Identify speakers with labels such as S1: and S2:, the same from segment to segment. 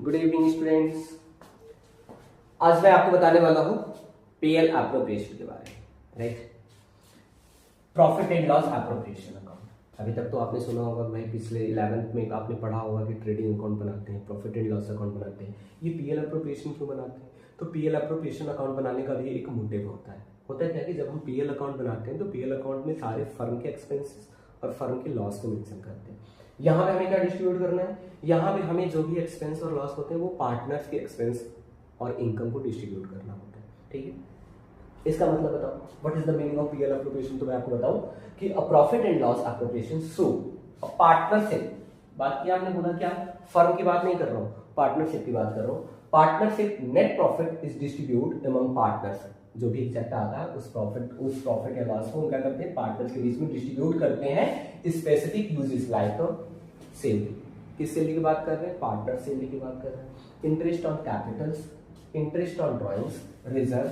S1: Good evening students. आज मैं आपको बताने वाला हूँ पीएल एप्रोप्रिएशन के बारे में, right. Profit and loss appropriation account. अभी तक तो आपने सुना होगा भाई, पिछले 11th में आपने पढ़ा होगा कि ट्रेडिंग अकाउंट बनाते हैं, प्रॉफिट एंड लॉस अकाउंट बनाते हैं। ये पीएल एप्रोप्रिएशन क्यों बनाते हैं? तो पीएल एप्रोप्रिएशन अकाउंट बनाने का भी एक मोटिव होता है। होता है क्या कि जब हम पीएल अकाउंट बनाते हैं तो पीएल अकाउंट में सारे फर्म के एक्सपेंसेस और फर्म के लॉस को मेंशन करते हैं। यहाँ पे हमें क्या डिस्ट्रीब्यूट करना है? यहाँ पे हमें जो भी एक्सपेंस और लॉस होते हैं वो पार्टनर्स के एक्सपेंस और इनकम को डिस्ट्रीब्यूट करना होता है, ठीक है। इसका मतलब बताओ, what is the meaning of PL appropriation? तो मैं आपको बताऊं कि a profit and loss appropriation so a partnership. बात किया आपने, बोला क्या? फर्म की बात नहीं कर रहा हूं, पार्टनरशिप की बात कर रहा हूं। Partnership net profit is distribute among partners. जो भी एग्जैक्ट आता है उस प्रॉफिट या लॉस को क्या करते हैं? पार्टनर्स के बीच में डिस्ट्रीब्यूट करते हैं। Specific uses like salary. किस सैलरी की बात कर रहे हैं? पार्टनर सैलरी की बात कर रहे हैं। Interest on capitals, interest on drawings, reserve,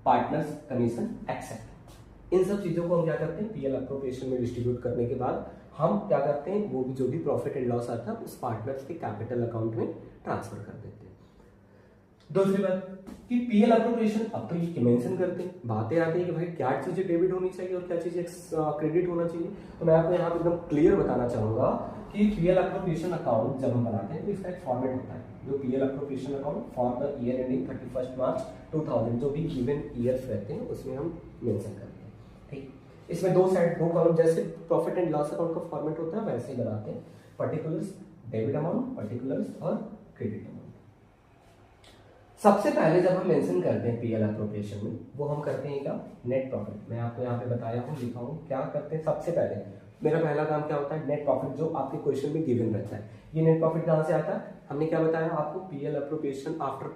S1: partners commission except. इन सब चीजों को हम क्या करते हैं? पीएल एप्रोप्रिएशन में डिस्ट्रीब्यूट करने के बाद हम क्या करते हैं? वो भी जो भी प्रॉफिट एंड लॉस आता है उस पार्टनर्स के कैपिटल अकाउंट में ट्रांसफर कर देते हैं। दूसरी बात कि पीएल एप्रोप्रिएशन, अब तो ये मेंशन करते हैं, बातें आती है कि भाई क्या चीजें डेबिट होनी चाहिए और क्या चीजें क्रेडिट होना चाहिए। तो मैं आपको यहाँ पे एकदम क्लियर बताना चाहूंगा कि पीएल एप्रोप्रिएशन अकाउंट जब हम बनाते हैं तो इसका एक फॉर्मेट होता है, जो PL appropriation account for the year ending 31 मार्च 2000, जो भी गिवन ईयर्स रहते हैं उसमें हम मेंशन करते हैं, ठीक। इसमें दो कॉलम, जैसे प्रॉफिट एंड लॉस अकाउंट का फॉर्मेट होता है वैसे ही बनाते हैं। पर्टिकुलर्स डेबिट अमाउंट, पर्टिकुलर्स और क्रेडिट अमाउंट। सबसे पहले जब हम मेंशन करते हैं पीएल एप्रोप्रिएशन में, वो हम करते हैं क्या? Net profit. मैं आपको यहाँ पे बताया हूँ, लिखा हूँ, क्या करते हैं? सबसे पहले मेरा पहला काम क्या होता है? नेट प्रॉफिट, जो आपके क्वेश्चन में गिवन रहता है। ये नेट प्रॉफिट कहाँ से आता है? हमने क्या बताया आपको? PL appropriation after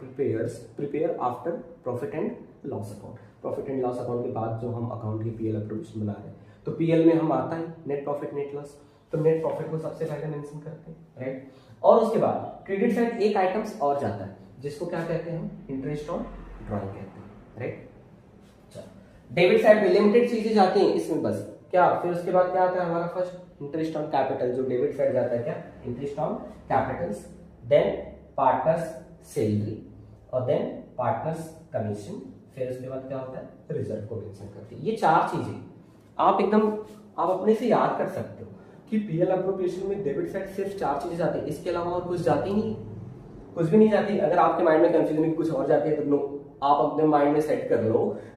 S1: prepare after profit and loss account. Profit and loss account के बाद जो हम अकाउंट की पीएल एप्रोप्रिएशन बना रहे हैं, तो पीएल में हम आता है नेट प्रॉफिट नेट लॉस। तो नेट प्रॉफिट को सबसे पहले मेंशन करते हैं, राइट। और उसके बाद क्रेडिट साइड एक आइटम्स और जाता है, जिसको क्या कहते हैं हम? इंटरेस्ट ऑन ड्रॉइंग कहते हैं, राइट। डेबिट साइड में लिमिटेड चीजें जाती हैं इसमें बस, क्या? फिर उसके बाद क्या आता है हमारा? फर्स्ट इंटरेस्ट ऑन कैपिटल, जो डेबिट साइड जाता है, क्या? Interest on capitals, then partners salary, और देन पार्टनर्स कमीशन। फिर उसके बाद क्या होता है? रिजर्व को मेंशन करते हैं। ये चार चीजें आप अपने से याद कर सकते हो कि पीएल एप्रोप्रिएशन में डेबिट साइड सिर्फ चार चीजें जाती है, इसके अलावा और कुछ जाती नहीं, कुछ भी नहीं जाती। अगर आपके माइंड में कंफ्यूजन कुछ और जाती है तो नो, आप अपने माइंड में सेट कर लो